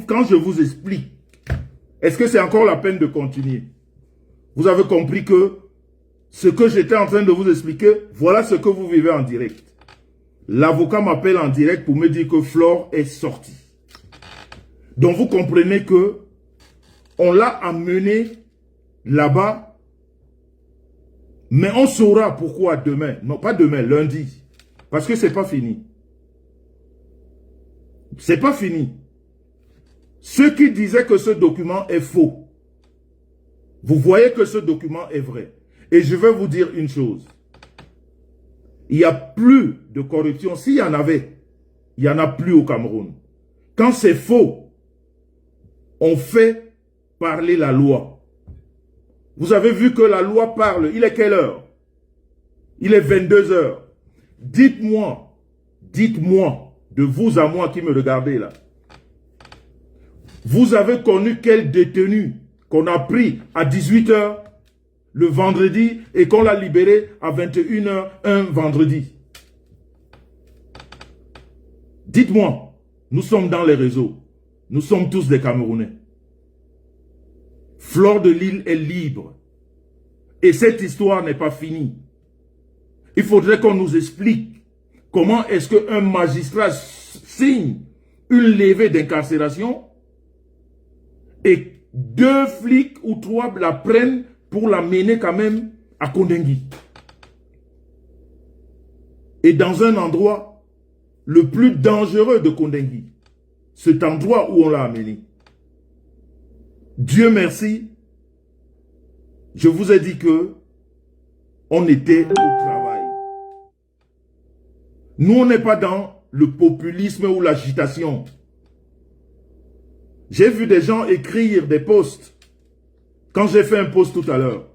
Quand je vous explique, est-ce que c'est encore la peine de continuer? Vous avez compris que ce que j'étais en train de vous expliquer, voilà ce que vous vivez en direct. L'avocat m'appelle en direct pour me dire que Flore est sortie. Donc vous comprenez que on l'a amené là-bas, mais on saura pourquoi demain. Non, pas demain, lundi. Parce que c'est pas fini. C'est pas fini. Ceux qui disaient que ce document est faux, vous voyez que ce document est vrai. Et je vais vous dire une chose. Il n'y a plus de corruption. S'il y en avait, il n'y en a plus au Cameroun. Quand c'est faux, on fait parler la loi. Vous avez vu que la loi parle. Il est quelle heure? Il est 22 heures. Dites-moi, de vous à moi qui me regardez là. Vous avez connu quel détenu qu'on a pris à 18 heures le vendredi et qu'on l'a libéré à 21 heures un vendredi? Dites-moi, nous sommes dans les réseaux. Nous sommes tous des Camerounais. Flore de Lille est libre. Et cette histoire n'est pas finie. Il faudrait qu'on nous explique comment est-ce qu'un magistrat signe une levée d'incarcération et 2 flics ou 3 la prennent pour la mener quand même à Kondengui. Et dans un endroit le plus dangereux de Kondengui. Cet endroit où on l'a amené. Dieu merci, je vous ai dit que on était au travail. Nous, on n'est pas dans le populisme ou l'agitation. J'ai vu des gens écrire des posts quand j'ai fait un post tout à l'heure.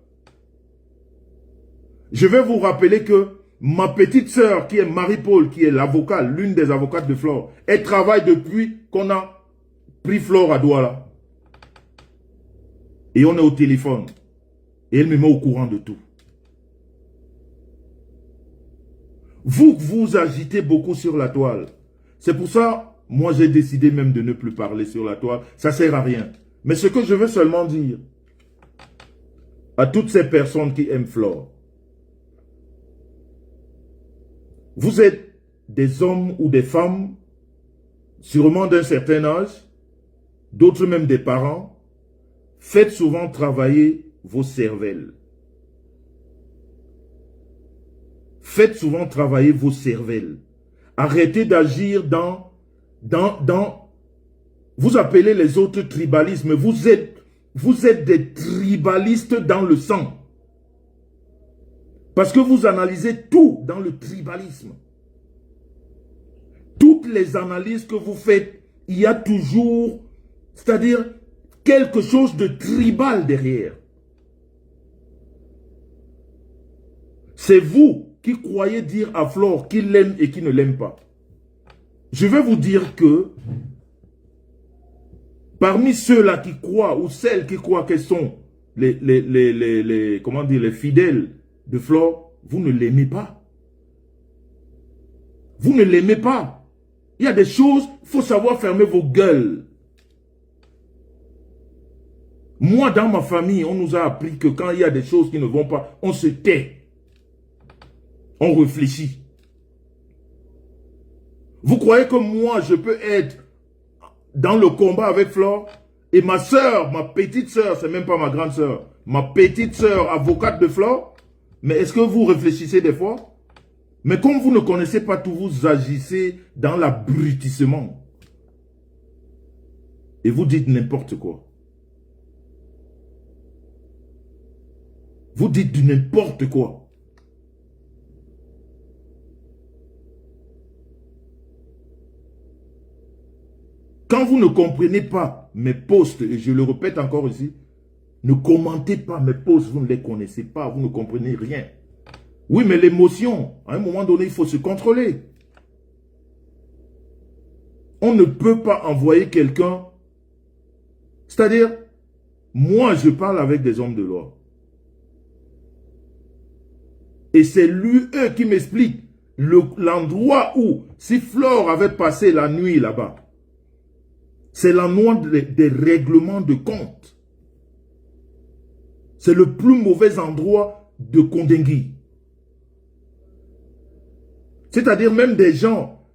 Je vais vous rappeler que ma petite sœur, qui est Marie-Paul, qui est l'avocat, l'une des avocates de Flore, elle travaille depuis qu'on a pris Flore à Douala. Et on est au téléphone. Et elle me met au courant de tout. Vous agitez beaucoup sur la toile. C'est pour ça, moi j'ai décidé même de ne plus parler sur la toile. Ça ne sert à rien. Mais ce que je veux seulement dire à toutes ces personnes qui aiment Flore, vous êtes des hommes ou des femmes, sûrement d'un certain âge, d'autres même des parents. Faites souvent travailler vos cervelles. Faites souvent travailler vos cervelles. Arrêtez d'agir dans... Vous appelez les autres tribalismes. Vous êtes des tribalistes dans le sang. Parce que vous analysez tout dans le tribalisme. Toutes les analyses que vous faites, il y a toujours... C'est-à-dire... quelque chose de tribal derrière. C'est vous qui croyez dire à Flore qu'il l'aime et qu'il ne l'aime pas. Je vais vous dire que parmi ceux-là qui croient ou celles qui croient qu'elles sont les fidèles de Flore, vous ne l'aimez pas. Vous ne l'aimez pas. Il y a des choses, il faut savoir fermer vos gueules. Moi, dans ma famille, on nous a appris que quand il y a des choses qui ne vont pas, on se tait. On réfléchit. Vous croyez que moi, je peux être dans le combat avec Flore et ma soeur, ma petite soeur, c'est même pas ma grande soeur, ma petite soeur, avocate de Flore, mais est-ce que vous réfléchissez des fois? Mais comme vous ne connaissez pas tout, vous agissez dans l'abrutissement. Et vous dites n'importe quoi. Vous dites du n'importe quoi. Quand vous ne comprenez pas mes posts, et je le répète encore ici, ne commentez pas mes posts, vous ne les connaissez pas, vous ne comprenez rien. Oui, mais l'émotion, à un moment donné, il faut se contrôler. On ne peut pas envoyer quelqu'un, c'est-à-dire, moi je parle avec des hommes de loi. Et c'est eux qui m'expliquent l'endroit où, si Flore avait passé la nuit là-bas, C'est l'endroit des règlements de compte. C'est le plus mauvais endroit de Kondengui. C'est-à-dire même des gens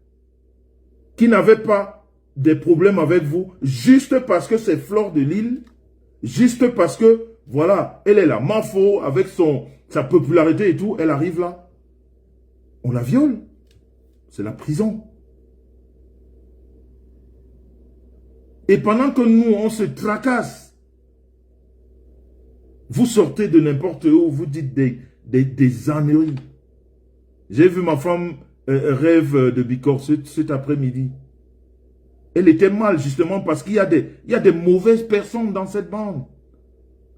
qui n'avaient pas des problèmes avec vous, juste parce que c'est Fleur de Lille, juste parce que, voilà, elle est là, Mafo, avec sa popularité et tout, elle arrive là. On la viole. C'est la prison. Et pendant que nous, on se tracasse, vous sortez de n'importe où, vous dites des âneries. J'ai vu ma femme rêve de Bicor cet après-midi. Elle était mal justement parce qu'il y a des mauvaises personnes dans cette bande.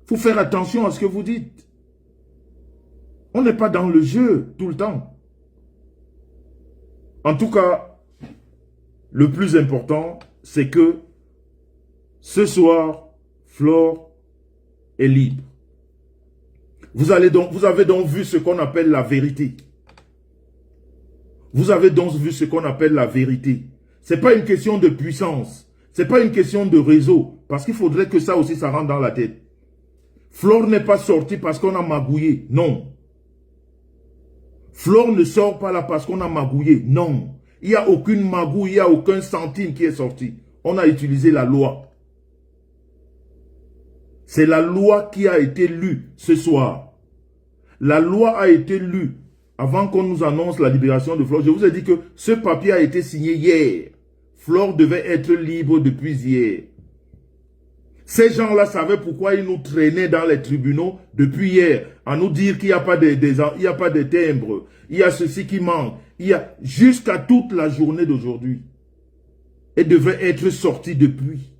Il faut faire attention à ce que vous dites. On n'est pas dans le jeu tout le temps. En tout cas, le plus important, c'est que ce soir, Flore est libre. Vous avez donc vu ce qu'on appelle la vérité. Vous avez donc vu ce qu'on appelle la vérité. Ce n'est pas une question de puissance. Ce n'est pas une question de réseau. Parce qu'il faudrait que ça aussi, ça rentre dans la tête. Flore n'est pas sortie parce qu'on a magouillé. Non. Flore ne sort pas là parce qu'on a magouillé. Non. Il n'y a aucune magouille, il n'y a aucun centime qui est sorti. On a utilisé la loi. C'est la loi qui a été lue ce soir. La loi a été lue avant qu'on nous annonce la libération de Flore. Je vous ai dit que ce papier a été signé hier. Flore devait être libre depuis hier. Ces gens-là savaient pourquoi ils nous traînaient dans les tribunaux depuis hier, à nous dire qu'il n'y a pas de timbres, il y a ceci qui manque, il y a jusqu'à toute la journée d'aujourd'hui. Elle devait être sortie depuis.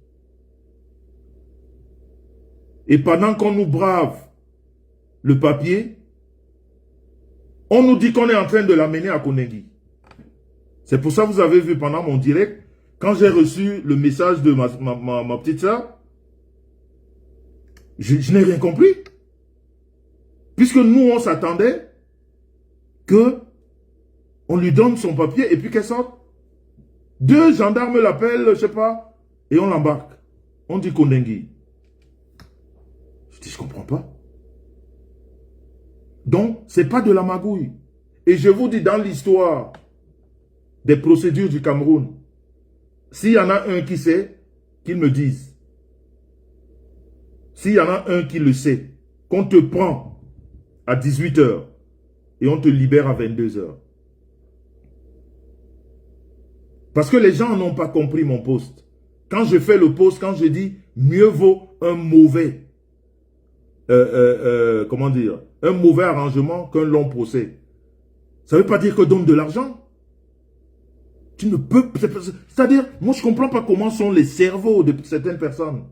Et pendant qu'on nous brave le papier, on nous dit qu'on est en train de l'amener à Kondengui. C'est pour ça que vous avez vu pendant mon direct, quand j'ai reçu le message de ma petite soeur, je n'ai rien compris. Puisque nous, on s'attendait que on lui donne son papier et puis qu'elle sorte. 2 gendarmes l'appellent, je sais pas, et on l'embarque. On dit Kondengui. Je dis, je comprends pas. Donc, c'est pas de la magouille. Et je vous dis, dans l'histoire des procédures du Cameroun, s'il y en a un qui sait, qu'il me dise. S'il y en a un qui le sait, qu'on te prend à 18 h et on te libère à 22 h. Parce que les gens n'ont pas compris mon post. Quand je fais le post, quand je dis mieux vaut un mauvais, comment dire, un mauvais arrangement qu'un long procès. Ça ne veut pas dire que donne de l'argent. Tu ne peux, c'est-à-dire, moi je ne comprends pas comment sont les cerveaux de certaines personnes.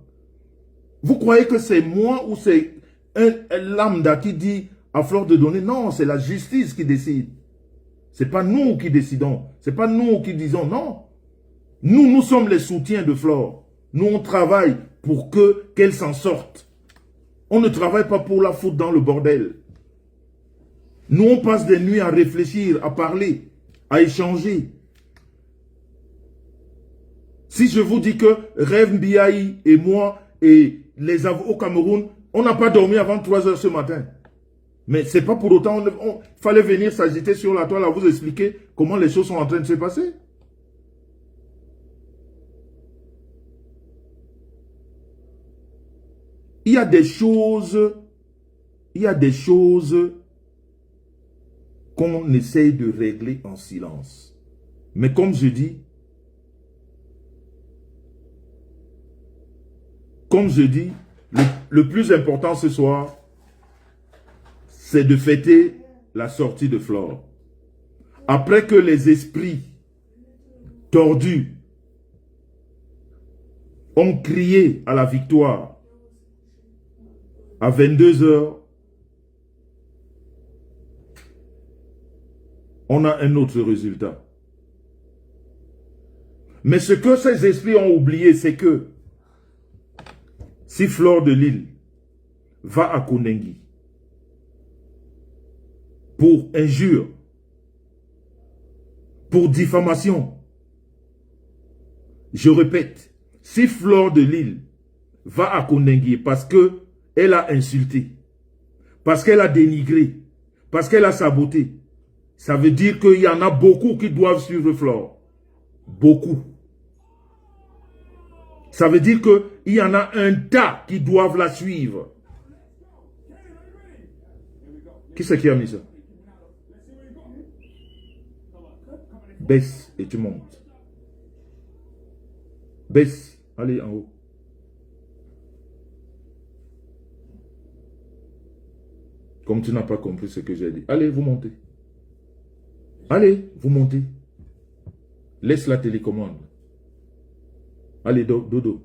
Vous croyez que c'est moi ou c'est un lambda qui dit à Flore de donner? Non, c'est la justice qui décide. Ce n'est pas nous qui décidons. Ce n'est pas nous qui disons non. Nous sommes les soutiens de Flore. Nous, on travaille pour qu'elle s'en sorte. On ne travaille pas pour la foutre dans le bordel. Nous, on passe des nuits à réfléchir, à parler, à échanger. Si je vous dis que Rev Mbiaye et moi et les avocats au Cameroun, on n'a pas dormi avant 3 h ce matin. Mais c'est pas pour autant, il fallait venir s'agiter sur la toile à vous expliquer comment les choses sont en train de se passer. Il y a des choses qu'on essaye de régler en silence. Mais comme je dis, le plus important ce soir, c'est de fêter la sortie de Flore. Après que les esprits tordus ont crié à la victoire, à 22 h, on a un autre résultat. Mais ce que ces esprits ont oublié, c'est que si Flore de Lille va à Kondengui pour injure, pour diffamation, je répète, si Fleur de Lille va à Kondengi parce qu'elle a insulté, parce qu'elle a dénigré, parce qu'elle a saboté, ça veut dire qu'il y en a beaucoup qui doivent suivre Fleur. Beaucoup. Ça veut dire qu'il y en a un tas qui doivent la suivre. Qui c'est qui a mis ça? Baisse et tu montes. Baisse. Allez en haut. Comme tu n'as pas compris ce que j'ai dit. Allez, vous montez. Allez, vous montez. Laisse la télécommande. Allez, dodo.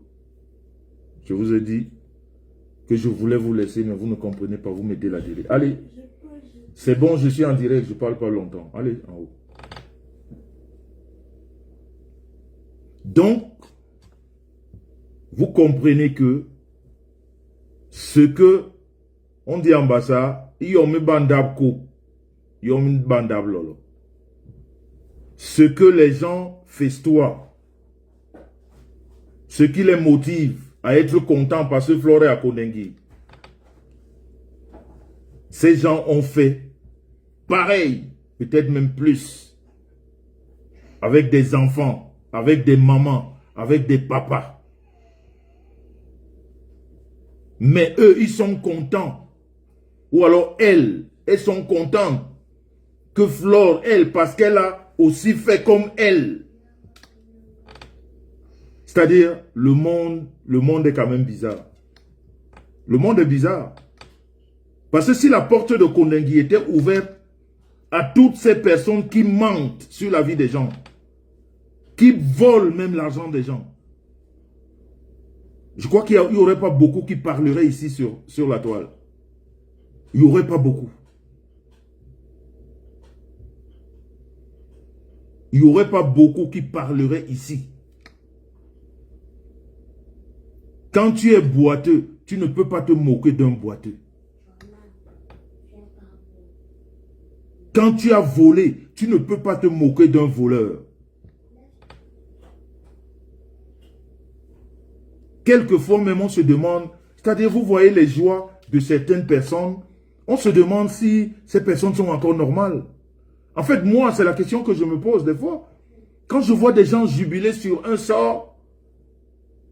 Je vous ai dit que je voulais vous laisser, mais vous ne comprenez pas. Vous mettez la télé. Allez. C'est bon, je suis en direct. Je ne parle pas longtemps. Allez, en haut. Donc, vous comprenez que ce que on dit en bas ça, il y a un bandab ko, il y a un bandab lolo. Ce que les gens festoient, ce qui les motive à être contents parce que Fleur est à Kondengi, ces gens ont fait pareil, peut-être même plus, avec des enfants, avec des mamans, avec des papas. Mais eux, ils sont contents. Ou alors elles sont contentes que Fleur, elle, parce qu'elle a aussi fait comme elle. C'est-à-dire, le monde est quand même bizarre. Le monde est bizarre. Parce que si la porte de Kondengi était ouverte à toutes ces personnes qui mentent sur la vie des gens, qui volent même l'argent des gens, je crois qu'il n'y aurait pas beaucoup qui parleraient ici sur la toile. Il n'y aurait pas beaucoup. Il n'y aurait pas beaucoup qui parleraient ici. Quand tu es boiteux, tu ne peux pas te moquer d'un boiteux. Quand tu as volé, tu ne peux pas te moquer d'un voleur. Quelquefois même on se demande, c'est-à-dire vous voyez les joies de certaines personnes, on se demande si ces personnes sont encore normales. En fait, moi, c'est la question que je me pose des fois. Quand je vois des gens jubiler sur un sort,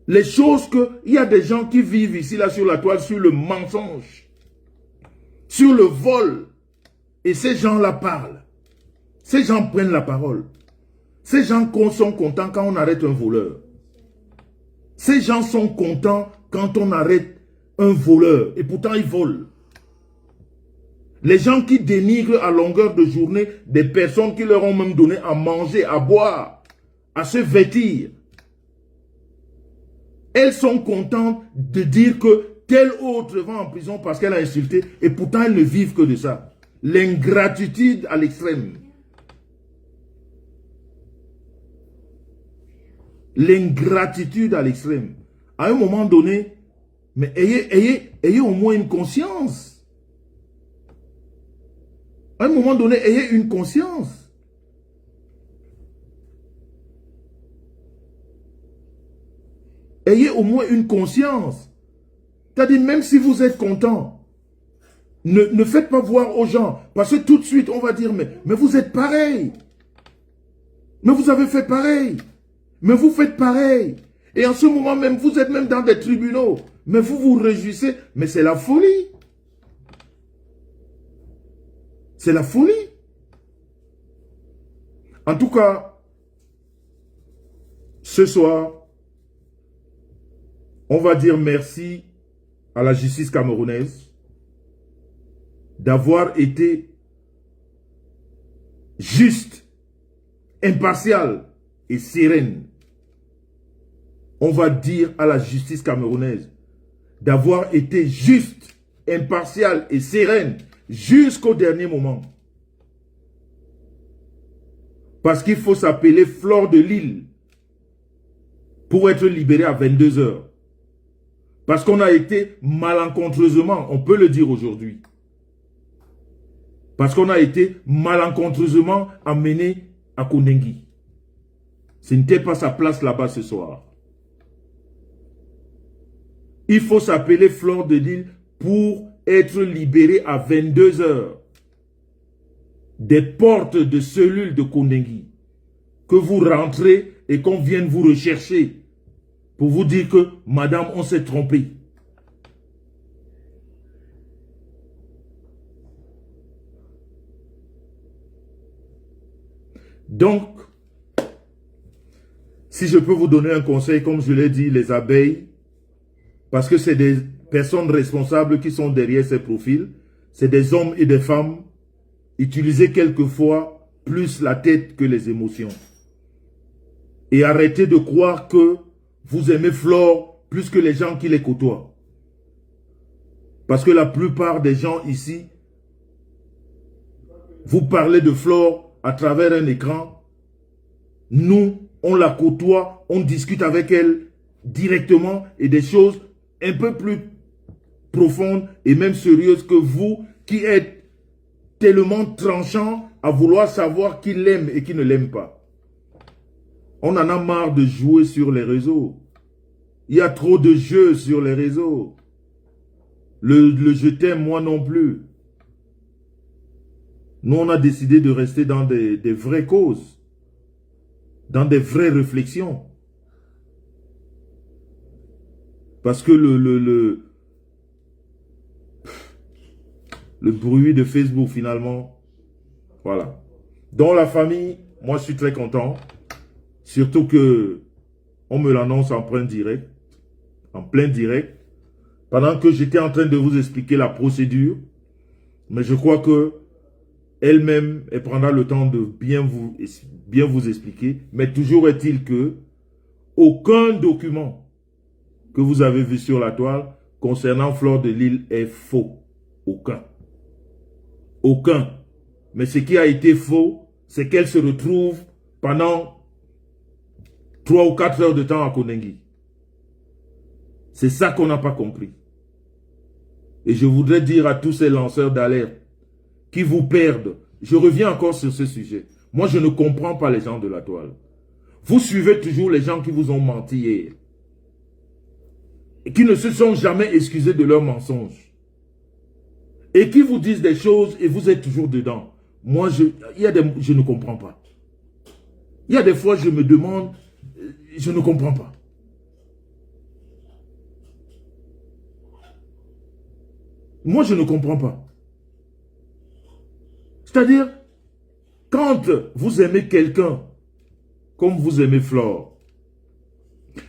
les choses il y a des gens qui vivent ici, là, sur la toile, sur le mensonge, sur le vol. Et ces gens-là parlent. Ces gens prennent la parole. Ces gens sont contents quand on arrête un voleur. Ces gens sont contents quand on arrête un voleur. Et pourtant, ils volent. Les gens qui dénigrent à longueur de journée des personnes qui leur ont même donné à manger, à boire, à se vêtir. Elles sont contentes de dire que telle autre va en prison parce qu'elle a insulté et pourtant elles ne vivent que de ça. L'ingratitude à l'extrême. L'ingratitude à l'extrême. À un moment donné, mais ayez au moins une conscience. À un moment donné, ayez une conscience. Ayez au moins une conscience. C'est-à-dire, même si vous êtes content, ne faites pas voir aux gens. Parce que tout de suite, on va dire, mais vous êtes pareil. Mais vous avez fait pareil. Mais vous faites pareil. Et en ce moment même, vous êtes même dans des tribunaux. Mais vous vous réjouissez. Mais c'est la folie. C'est la folie. En tout cas, ce soir, on va dire merci à la justice camerounaise d'avoir été juste, impartiale et sereine. On va dire à la justice camerounaise d'avoir été juste, impartiale et sereine jusqu'au dernier moment. Parce qu'il faut s'appeler Fleur de Lille pour être libéré à 22 h. Parce qu'on a été malencontreusement, on peut le dire aujourd'hui, parce qu'on a été malencontreusement amené à Kondengi. Ce n'était pas sa place là-bas ce soir. Il faut s'appeler Fleur de Lys pour être libéré à 22 h des portes de cellules de Kondengi. Que vous rentrez et qu'on vienne vous rechercher pour vous dire que, madame, on s'est trompé. Donc, si je peux vous donner un conseil, comme je l'ai dit, les abeilles, parce que c'est des personnes responsables qui sont derrière ces profils, c'est des hommes et des femmes, utilisez quelquefois plus la tête que les émotions. Et arrêtez de croire que vous aimez Flore plus que les gens qui les côtoient. Parce que la plupart des gens ici, vous parlez de Flore à travers un écran. Nous, on la côtoie, on discute avec elle directement et des choses un peu plus profondes et même sérieuses que vous qui êtes tellement tranchant à vouloir savoir qui l'aime et qui ne l'aime pas. On en a marre de jouer sur les réseaux. Il y a trop de jeux sur les réseaux. Le je t'aime, moi non plus. Nous, on a décidé de rester dans des vraies causes, dans des vraies réflexions. Parce que le bruit de Facebook, finalement, voilà. Dans la famille, moi, je suis très content. Surtout que on me l'annonce en plein direct. Pendant que j'étais en train de vous expliquer la procédure. Mais je crois que elle-même, elle prendra le temps de bien vous expliquer. Mais toujours est-il que aucun document que vous avez vu sur la toile concernant Fleur de Lys est faux. Aucun. Aucun. Mais ce qui a été faux, c'est qu'elle se retrouve pendant 3 ou 4 heures de temps à Kondengi. C'est ça qu'on n'a pas compris. Et je voudrais dire à tous ces lanceurs d'alerte qui vous perdent, je reviens encore sur ce sujet. Moi, je ne comprends pas les gens de la toile. Vous suivez toujours les gens qui vous ont menti hier. Et qui ne se sont jamais excusés de leurs mensonges. Et qui vous disent des choses et vous êtes toujours dedans. Moi, je ne comprends pas. Il y a des fois, je me demande, je ne comprends pas. Moi, je ne comprends pas. C'est-à-dire, quand vous aimez quelqu'un, comme vous aimez Flore,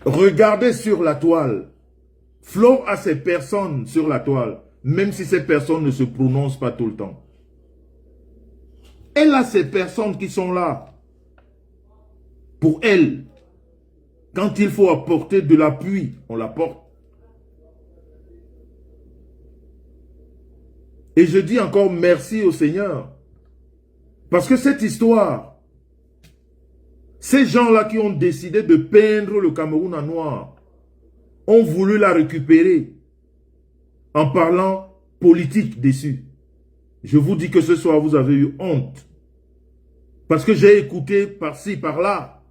regardez sur la toile. Flore a ces personnes sur la toile, même si ces personnes ne se prononcent pas tout le temps. Elle a ces personnes qui sont là pour elle. Quand il faut apporter de l'appui, on l'apporte. Et je dis encore merci au Seigneur. Parce que cette histoire, ces gens-là qui ont décidé de peindre le Cameroun en noir, ont voulu la récupérer en parlant politique dessus. Je vous dis que ce soir, vous avez eu honte. Parce que j'ai écouté par-ci, par-là.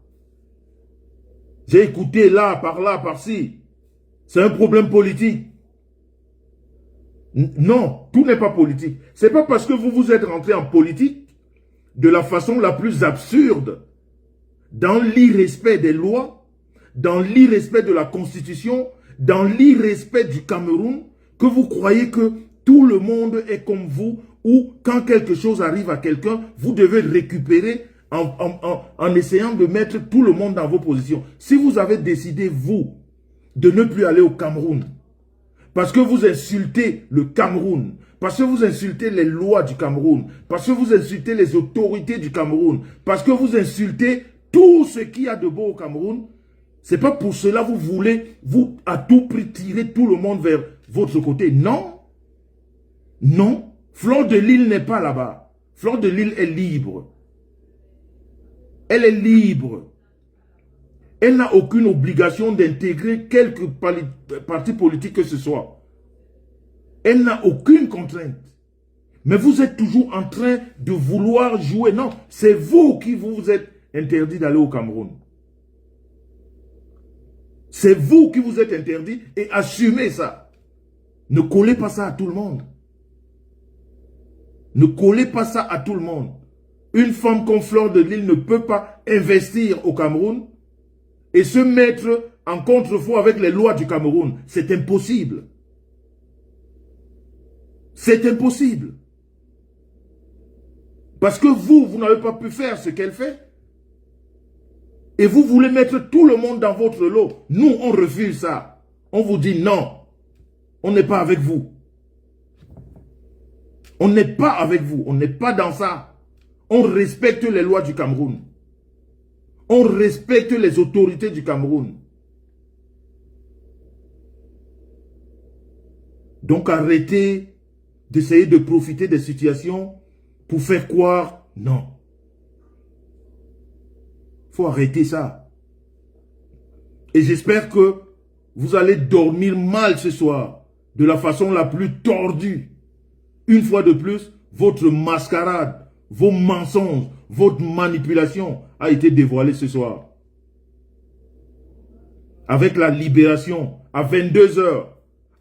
J'ai écouté là, par-là, par-ci. C'est un problème politique. Non, tout n'est pas politique. C'est pas parce que vous vous êtes rentré en politique de la façon la plus absurde, dans l'irrespect des lois, dans l'irrespect de la Constitution, dans l'irrespect du Cameroun, que vous croyez que tout le monde est comme vous, ou quand quelque chose arrive à quelqu'un, vous devez récupérer en essayant de mettre tout le monde dans vos positions. Si vous avez décidé, vous, de ne plus aller au Cameroun, parce que vous insultez le Cameroun, parce que vous insultez les lois du Cameroun, parce que vous insultez les autorités du Cameroun, parce que vous insultez tout ce qu'il y a de beau au Cameroun, c'est pas pour cela que vous voulez, vous, à tout prix, tirer tout le monde vers votre côté. Non. Non. Fleur de Lys n'est pas là-bas. Fleur de Lys est libre. Elle est libre. Elle n'a aucune obligation d'intégrer quelque parti politique que ce soit. Elle n'a aucune contrainte. Mais vous êtes toujours en train de vouloir jouer. Non, c'est vous qui vous êtes interdit d'aller au Cameroun. C'est vous qui vous êtes interdit et assumez ça. Ne collez pas ça à tout le monde. Ne collez pas ça à tout le monde. Une femme comme Fleur de Lys ne peut pas investir au Cameroun et se mettre en contrefaux avec les lois du Cameroun. C'est impossible. C'est impossible. Parce que vous n'avez pas pu faire ce qu'elle fait. Et vous voulez mettre tout le monde dans votre lot. Nous, on refuse ça. On vous dit non. On n'est pas avec vous. On n'est pas avec vous. On n'est pas dans ça. On respecte les lois du Cameroun. On respecte les autorités du Cameroun. Donc arrêtez d'essayer de profiter des situations pour faire croire non. Il faut arrêter ça. Et j'espère que vous allez dormir mal ce soir, de la façon la plus tordue. Une fois de plus, votre mascarade, vos mensonges, votre manipulation a été dévoilée ce soir. Avec la libération à 22 h.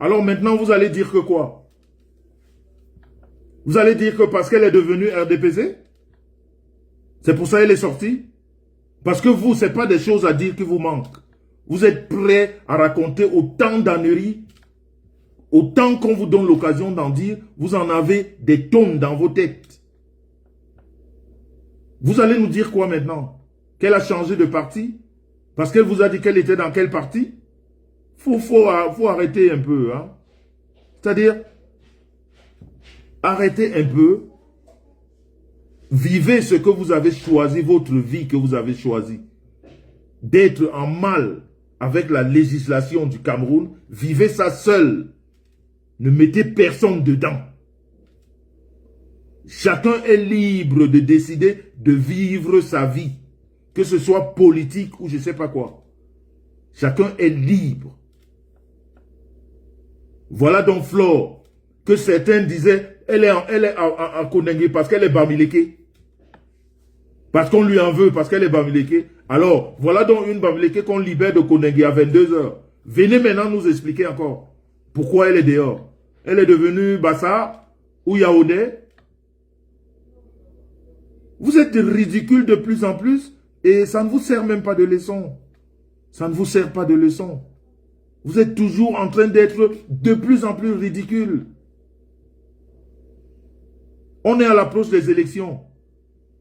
Alors maintenant, vous allez dire que quoi? Vous allez dire que parce qu'elle est devenue RDPC, c'est pour ça qu'elle est sortie? Parce que vous, ce n'est pas des choses à dire qui vous manquent. Vous êtes prêts à raconter autant d'âneries, autant qu'on vous donne l'occasion d'en dire, vous en avez des tonnes dans vos têtes. Vous allez nous dire quoi maintenant? Qu'elle a changé de parti? Parce qu'elle vous a dit qu'elle était dans quel parti? Faut arrêter un peu. Hein? C'est-à-dire, arrêtez un peu. Vivez ce que vous avez choisi, votre vie que vous avez choisi. D'être en mal avec la législation du Cameroun, vivez ça seul. Ne mettez personne dedans. Chacun est libre de décider de vivre sa vie. Que ce soit politique ou je ne sais pas quoi. Chacun est libre. Voilà donc Flore, que certains disaient, elle est en Kondengue parce qu'elle est Bamileke. Parce qu'on lui en veut, parce qu'elle est Bamileke. Alors, voilà donc une Bamileke qu'on libère de Kondengue à 22 h. Venez maintenant nous expliquer encore pourquoi elle est dehors. Elle est devenue Bassa ou Yaoundé. Vous êtes ridicule de plus en plus et ça ne vous sert même pas de leçon. Ça ne vous sert pas de leçon. Vous êtes toujours en train d'être de plus en plus ridicule. On est à l'approche des élections.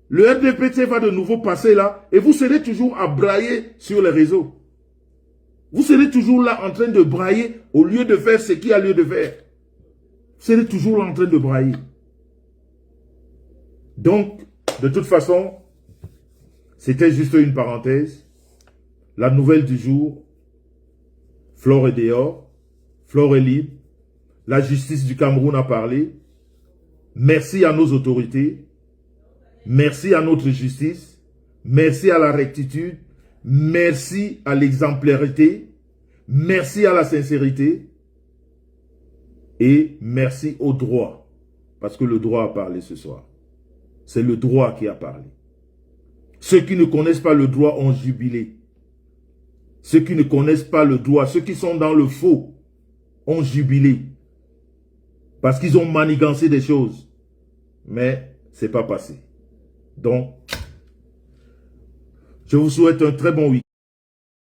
Le RDPC va de nouveau passer là et vous serez toujours à brailler sur les réseaux. Vous serez toujours là en train de brailler au lieu de faire ce qu'il y a lieu de faire. Vous serez toujours là en train de brailler. Donc, de toute façon, c'était juste une parenthèse. La nouvelle du jour, Flore est dehors, Flore est libre. La justice du Cameroun a parlé. Merci à nos autorités. Merci à notre justice. Merci à la rectitude. Merci à l'exemplarité. Merci à la sincérité. Et merci au droit. Parce que le droit a parlé ce soir. C'est le droit qui a parlé. Ceux qui ne connaissent pas le droit ont jubilé. Ceux qui ne connaissent pas le droit, ceux qui sont dans le faux, ont jubilé. Parce qu'ils ont manigancé des choses. Mais ce n'est pas passé. Donc, je vous souhaite un très bon week-end.